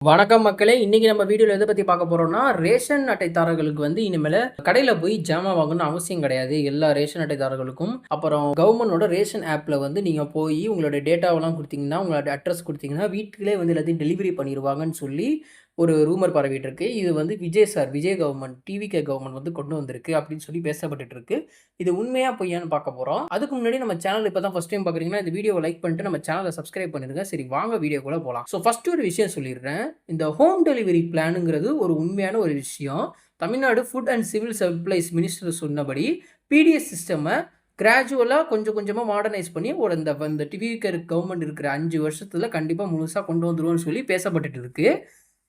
வணக்கம் மக்களே! இன்னைக்கு நம்ம வீடியோல எத பத்தி பார்க்க போறோம்னா, ரேஷன் அட்டைதாரர்களுக்கு இனிமேல கடையில போய் ஜாமான் வாங்கணும்னு அவசியம் கிடையாது. எல்லா ரேஷன் அட்டைதாரர்களுக்கும். அப்புறம் கவர்மெண்டோட ரேஷன் ஆப்ல நீங்க போயி உங்களோட டேட்டாவெல்லாம் குடுத்தீங்கன்னா, உங்களோட அட்ரஸ் குடுத்தீங்கன்னா, வீட்டுக்குள்ளே எல்லாத்தையும் டெலிவரி பண்ணிருவாங்கன்னு சொல்லி ஒரு ரூமர் பரவிட்டு இருக்கு. இது விஜய் கவர்மெண்ட், டிவிகே கவர்மெண்ட் கொண்டு வந்திருக்கு அப்படின்னு சொல்லி பேசப்பட்டுட்டு இருக்கு. இது உண்மையா பொய்யான்னு பார்க்க போறோம். அதுக்கு முன்னாடி நம்ம சேனல் இப்ப தான் ஃபர்ஸ்ட் டைம் பார்க்குறீங்கன்னா, இந்த வீடியோவ லைக் பண்ணிட்டு நம்ம சேனல சப்ஸ்கிரைப் பண்ணிருங்க. சரி வாங்க வீடியோக்குள்ள போலாம். ஃபர்ஸ்ட் ஒரு விஷயம் சொல்லிடுறேன். இந்த ஹோம் டெலிவரி பிளான்ங்கிறது ஒரு உண்மையான ஒரு விஷயம். Tamil Nadu food and civil supplies minister சொன்னபடி, பிடிஎஸ் சிஸ்டம கிராஜுவலா கொஞ்சம் கொஞ்சமா மாடர்னைஸ் பண்ணி ஒரு இந்த டிவிகே கவர்மெண்ட் இருக்கிற 5 வருஷத்துல கண்டிப்பா முழுசா கொண்டு வந்துருவோம்னு சொல்லி பேசப்பட்டுட்டு இருக்கு.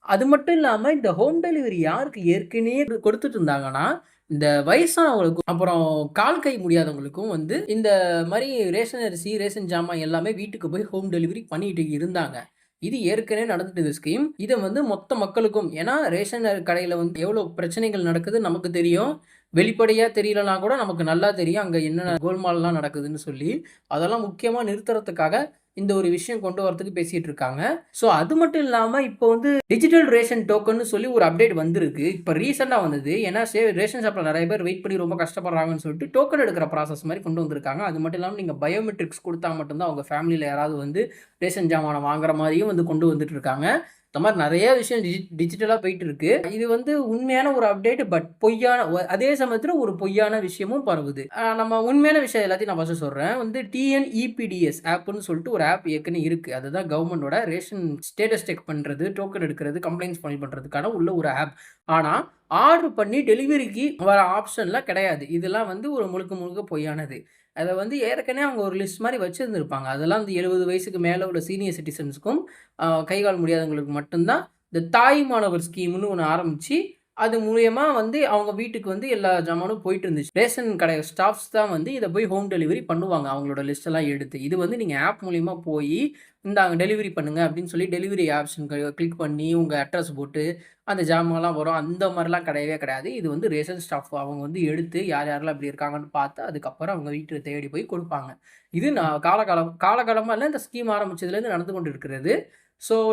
அது மட்டும் இல்லாம இந்த ஹோம் டெலிவரி யாருக்கு ஏற்கனவே கொடுத்துட்டு இருந்தாங்கன்னா, இந்த வயசானவங்களுக்கும், அப்புறம் கால் கை முடியாதவங்களுக்கும் இந்த மாரி ரேஷன் அரிசி, ரேஷன் ஜாமான் எல்லாமே வீட்டுக்கு போய் ஹோம் டெலிவரி பண்ணிட்டு இருந்தாங்க. இது ஏற்கனவே நடந்துட்டு இருந்த ஸ்கீம். இத மொத்த மக்களுக்கும் ஏன்னா ரேஷன் கடையில எவ்வளோ பிரச்சனைகள் நடக்குது நமக்கு தெரியும். வெளிப்படையா தெரியலனா கூட நமக்கு நல்லா தெரியும். அங்க என்னென்ன கோல்மால்லாம் நடக்குதுன்னு சொல்லி. அதெல்லாம் முக்கியமா நிறுத்துறதுக்காக இந்த ஒரு விஷயம் கொண்டு வரதுக்கு பேசிட்டு இருக்காங்க. அது மட்டும் இல்லாம இப்போ டிஜிட்டல் ரேஷன் டோக்கன்னு சொல்லி ஒரு அப்டேட் வந்திருக்கு. இப்ப ரீசென்ட்டா வந்தது. ஏன்னா ரேஷன் ஷாப்ல நெறைய பேர் வெயிட் பண்ணி ரொம்ப கஷ்டப்படுறாங்கன்னு சொல்லிட்டு டோக்கன் எடுக்கிற ப்ராசஸ் மாரி கொண்டு வந்திருக்காங்க. அது மட்டும் இல்லாம நீங்க பயோமெட்ரிக்ஸ் குடுத்தா மட்டும் தான் உங்க ஃபேமிலில யாராவது ரேஷன் ஜாமான வாங்குற மாரியும் கொண்டு வந்துட்டு இருக்காங்க. இந்த மாரி நெறைய விஷயம் டிஜிட்டலா போயிட்டு இருக்கு. இது உண்மையான ஒரு அப்டேட். பட் பொய்யான அதே சமயத்துல ஒரு பொய்யான விஷயமும் பரவுது. நம்ம உண்மையான விஷயம் எல்லாத்தையும் நான் ஃபர்ஸ்ட் சொல்றேன். டிஎன்இபிடிஎஸ் ஆப்ன்னு சொல்லிட்டு ஒரு ஆப் ஏற்கனவே இருக்கு. அதுதான் கவர்மெண்டோட ரேஷன் ஸ்டேட்டஸ் செக் பண்றது, டோக்கன் எடுக்கிறது, கம்ப்ளைண்ட்ஸ் ஃபைல் பண்றதுக்கான உள்ள ஒரு ஆப். ஆனா ஆர்டர் பண்ணி டெலிவரிக்கு வர ஆப்ஷன்லாம் கிடையாது. இதெல்லாம் ஒரு முழுக்க முழுக்க பொய்யானது. அத ஏற்கனவே அவங்க ஒரு லிஸ்ட் மாரி வச்சிருந்திருப்பாங்க. அதெல்லாம் 70 வயசுக்கு மேல உள்ள சீனியர் சிட்டிசன்ஸ்க்கும், கை கால் முடியாதவங்களுக்கு மட்டும் தான் இந்த தாய் மாணவர் ஸ்கீம்ன்னு ஒண்ணு ஆரம்பிச்சு, அது மூலியமா அவங்க வீட்டுக்கு எல்லா ஜாமானும் போயிட்டு இருந்துச்சு. ரேஷன் கடை ஸ்டாஃப்ஸ் தான் இத போய் ஹோம் டெலிவரி பண்ணுவாங்க. அவங்களோட லிஸ்ட் எல்லாம் எடுத்து. இது நீங்க ஆப் மூலியமா போயி, இந்தாங்க டெலிவரி பண்ணுங்க அப்படின்னு சொல்லி டெலிவரி ஆப்ஷன் கிளிக் பண்ணி உங்க அட்ரஸ் போட்டு அந்த ஜாமான்லாம் வரும். அந்த மாரிலாம் கிடையவே கிடையாது. இது ரேஷன் ஸ்டாஃப் அவங்க எடுத்து யார் யாரெல்லாம் இப்படி இருக்காங்கன்னு பார்த்து, அதுக்கப்புறம் அவங்க வீட்ட தேடி போய் குடுப்பாங்க. இது நான் காலகாலமா இல்ல இந்த ஸ்கீம் ஆரம்பிச்சதுலேருந்து நடந்து கொண்டு இருக்கிறது.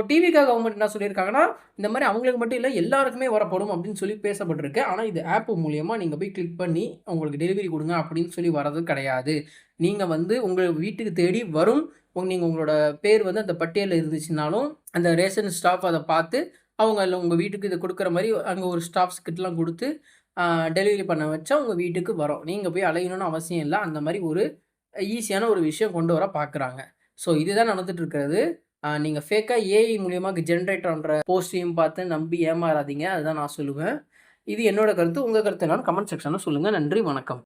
டிவிகே கவர்மெண்ட் என்ன சொல்லியிருக்காங்கன்னா, இந்த மாரி அவங்களுக்கு மட்டும் இல்ல எல்லாருக்குமே வரப்படும் அப்படின்னு சொல்லி பேசப்பட்டிருக்கு. ஆனா இது ஆப் மூலியமா நீங்க போய் கிளிக் பண்ணி உங்களுக்கு டெலிவரி குடுங்க அப்படின்னு சொல்லி வர்றது கிடையாது. நீங்க உங்க வீட்டுக்கு தேடி வரும். நீங்க உங்களோட பேர் அந்த பட்டியல்ல இருந்துச்சுனாலும், அந்த ரேஷன் ஸ்டாஃப் அத பார்த்து அவங்க உங்க வீட்டுக்கு இத குடுக்குற மாரி அங்க ஒரு ஸ்டாஃப்ஸ் கிட்டலாம் குடுத்து, அ டெலிவரி பண்ண வச்சா உங்க வீட்டுக்கு வரும். நீங்க போய் அலையணும்னு அவசியம் இல்ல. அந்த மாரி ஒரு ஈஸியான ஒரு விஷயம் கொண்டு வர பார்க்குறாங்க. இதுதான் நடந்துட்டு இருக்கிறது. நீங்க ஃபேக்கா ஏஐ மூலியமா ஜெனரேட் பண்ற போஸ்ட்டையும் பார்த்து நம்பி ஏமாறாதீங்க. அதுதான் நான் சொல்லுவேன். இது என்னோட கருத்து. உங்க கருத்து என்னன்னு கமெண்ட் செக்ஷன்ல சொல்லுங்க. நன்றி, வணக்கம்.